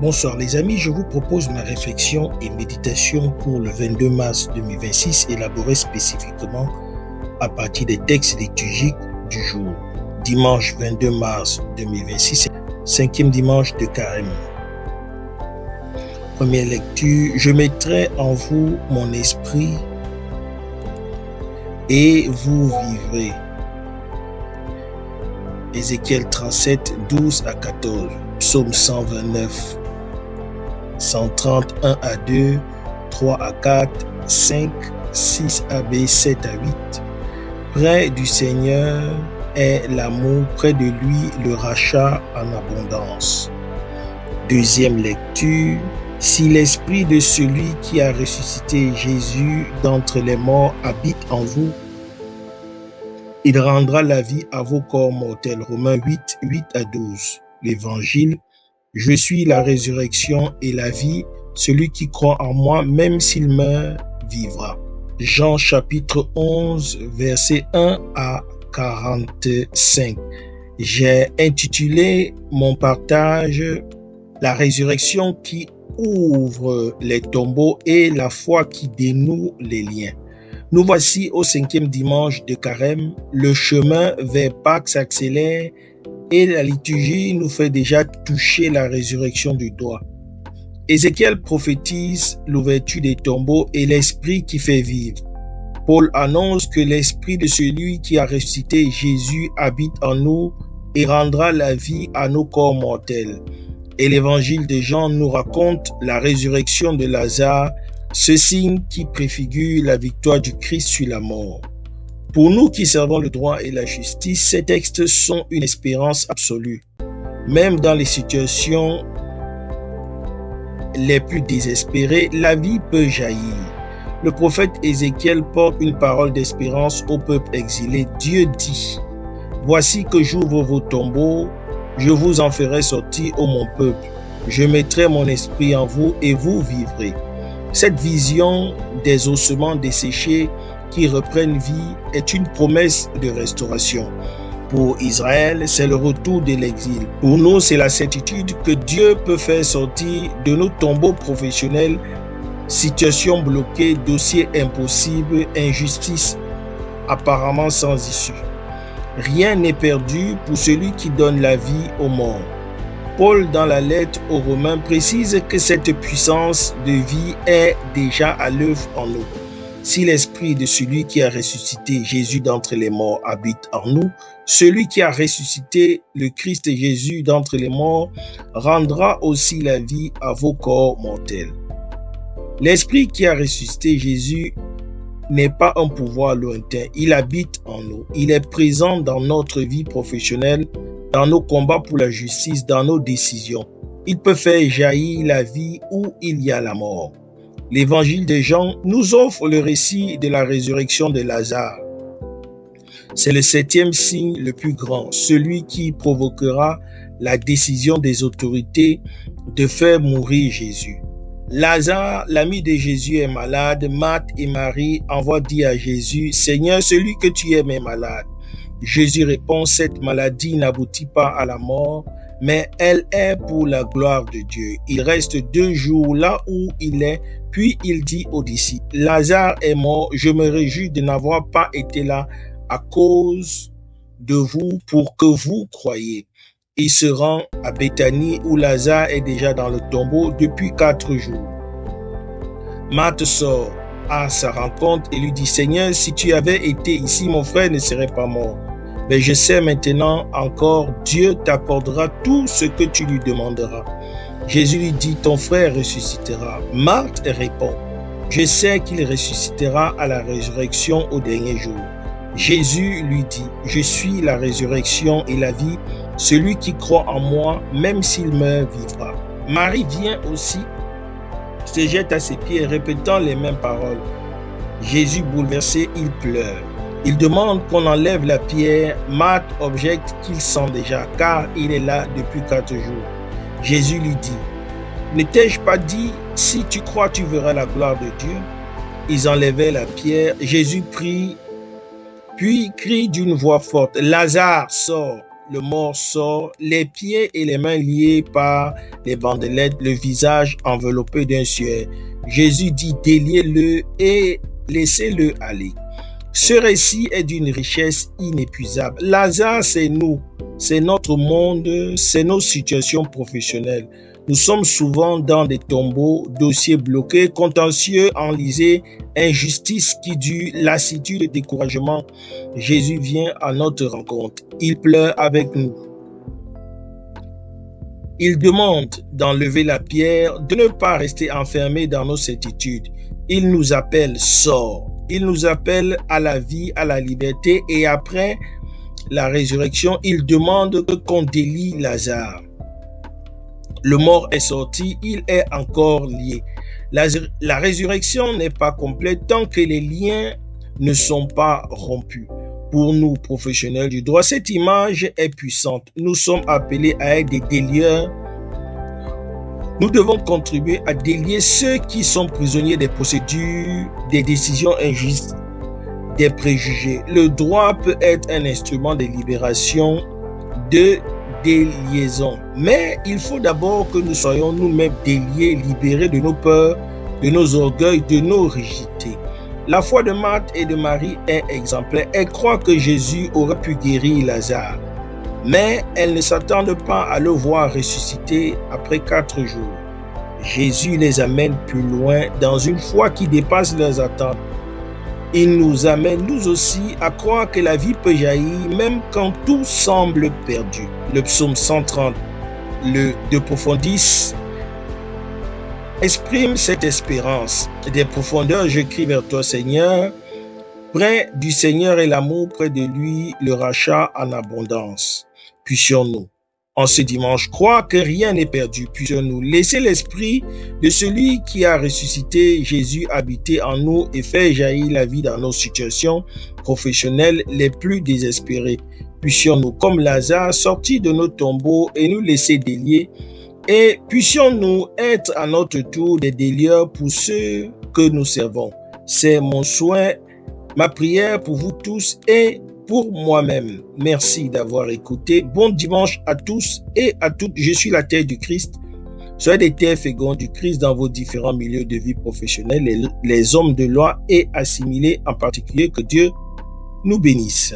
Bonsoir les amis, je vous propose ma réflexion et méditation pour le 22 mars 2026, élaborée spécifiquement à partir des textes liturgiques du jour. Dimanche 22 mars 2026, cinquième dimanche de Carême. Première lecture, je mettrai en vous mon esprit et vous vivrez. Ézéchiel 37, 12 à 14, Psaume 129, 131 à 2, 3 à 4, 5, 6 à B, 7 à 8. Près du Seigneur est l'amour, près de lui le rachat en abondance. Deuxième lecture, si l'esprit de celui qui a ressuscité Jésus d'entre les morts habite en vous, il rendra la vie à vos corps mortels. Romains 8, 8 à 12. L'Évangile, je suis la résurrection et la vie. Celui qui croit en moi, même s'il meurt, vivra. Jean chapitre 11, verset 1 à 45. J'ai intitulé mon partage « La résurrection qui ouvre les tombeaux et la foi qui dénoue les liens ». Nous voici au cinquième dimanche de Carême. Le chemin vers Pâques s'accélère et la liturgie nous fait déjà toucher la résurrection du doigt. Ézéchiel prophétise l'ouverture des tombeaux et l'esprit qui fait vivre. Paul annonce que l'esprit de celui qui a ressuscité Jésus habite en nous et rendra la vie à nos corps mortels. Et l'évangile de Jean nous raconte la résurrection de Lazare, ce signe qui préfigure la victoire du Christ sur la mort. Pour nous qui servons le droit et la justice, ces textes sont une espérance absolue. Même dans les situations les plus désespérées, la vie peut jaillir. Le prophète Ézéchiel porte une parole d'espérance au peuple exilé. Dieu dit, « Voici que j'ouvre vos tombeaux, je vous en ferai sortir, ô mon peuple. Je mettrai mon esprit en vous et vous vivrez. » Cette vision des ossements desséchés qui reprennent vie est une promesse de restauration. Pour Israël, c'est le retour de l'exil. Pour nous, c'est la certitude que Dieu peut faire sortir de nos tombeaux professionnels situations bloquées, dossiers impossibles, injustices apparemment sans issue. Rien n'est perdu pour celui qui donne la vie aux morts. Paul, dans la lettre aux Romains, précise que cette puissance de vie est déjà à l'œuvre en nous. Si l'esprit de celui qui a ressuscité Jésus d'entre les morts habite en nous, celui qui a ressuscité le Christ Jésus d'entre les morts rendra aussi la vie à vos corps mortels. L'esprit qui a ressuscité Jésus n'est pas un pouvoir lointain, il habite en nous. Il est présent dans notre vie professionnelle, dans nos combats pour la justice, dans nos décisions. Il peut faire jaillir la vie où il y a la mort. L'évangile de Jean nous offre le récit de la résurrection de Lazare. C'est le septième signe le plus grand, celui qui provoquera la décision des autorités de faire mourir Jésus. Lazare, l'ami de Jésus, est malade. Marthe et Marie envoient dire à Jésus, « Seigneur, celui que tu aimes est malade. » Jésus répond, « Cette maladie n'aboutit pas à la mort, mais elle est pour la gloire de Dieu. » Il reste 2 jours là où il est, puis il dit aux disciples, « Lazare est mort, je me réjouis de n'avoir pas été là à cause de vous pour que vous croyiez. » Il se rend à Béthanie où Lazare est déjà dans le tombeau depuis 4 jours. Marthe sort à sa rencontre et lui dit, « Seigneur, si tu avais été ici, mon frère ne serait pas mort. Mais je sais maintenant encore, Dieu t'accordera tout ce que tu lui demanderas. » Jésus lui dit, « Ton frère ressuscitera. » Marthe répond, « Je sais qu'il ressuscitera à la résurrection au dernier jour. » Jésus lui dit, « Je suis la résurrection et la vie. Celui qui croit en moi, même s'il meurt, vivra. » Marie vient aussi, se jette à ses pieds, répétant les mêmes paroles. Jésus bouleversé, il pleure. Il demande qu'on enlève la pierre. Marthe objecte qu'il sent déjà, car il est là depuis 4 jours. Jésus lui dit, « Ne t'ai-je pas dit, si tu crois, tu verras la gloire de Dieu ?» Ils enlevaient la pierre. Jésus prie, puis crie d'une voix forte, « Lazare, sort !» le mort sort, les pieds et les mains liés par les bandelettes, le visage enveloppé d'un suaire. Jésus dit: déliez-le et laissez-le aller. Ce récit est d'une richesse inépuisable. Lazare, c'est nous, c'est notre monde, c'est nos situations professionnelles. Nous sommes souvent dans des tombeaux, dossiers bloqués, contentieux, enlisés, injustices qui durent, lassitude, découragement. Jésus vient à notre rencontre. Il pleure avec nous. Il demande d'enlever la pierre, de ne pas rester enfermé dans nos certitudes. Il nous appelle, sors. Il nous appelle à la vie, à la liberté, et après la résurrection, il demande qu'on délie Lazare. Le mort est sorti, il est encore lié. La résurrection n'est pas complète tant que les liens ne sont pas rompus. Pour nous, professionnels du droit, cette image est puissante. Nous sommes appelés à être des délieurs. Nous devons contribuer à délier ceux qui sont prisonniers des procédures, des décisions injustes, des préjugés. Le droit peut être un instrument de libération, de déliaison. Mais il faut d'abord que nous soyons nous-mêmes déliés, libérés de nos peurs, de nos orgueils, de nos rigidités. La foi de Marthe et de Marie est exemplaire. Elles croient que Jésus aurait pu guérir Lazare. Mais elles ne s'attendent pas à le voir ressusciter après 4 jours. Jésus les amène plus loin dans une foi qui dépasse leurs attentes. Il nous amène, nous aussi, à croire que la vie peut jaillir même quand tout semble perdu. Le psaume 130, le 2 exprime cette espérance. Des profondeurs, je crie vers toi, Seigneur. Près du Seigneur est l'amour, près de lui le rachat en abondance. Puissions-nous, en ce dimanche, croire que rien n'est perdu. Puissions-nous laisser l'esprit de celui qui a ressuscité Jésus habiter en nous et faire jaillir la vie dans nos situations professionnelles les plus désespérées. Puissions-nous, comme Lazare, sortir de nos tombeaux et nous laisser délier. Et puissions-nous être à notre tour des délieurs pour ceux que nous servons. C'est mon souhait, ma prière pour vous tous et pour moi-même. Merci d'avoir écouté. Bon dimanche à tous et à toutes. Je suis la terre du Christ. Soyez des terres fécondes du Christ dans vos différents milieux de vie professionnels, les hommes de loi et assimilés en particulier. Que Dieu nous bénisse.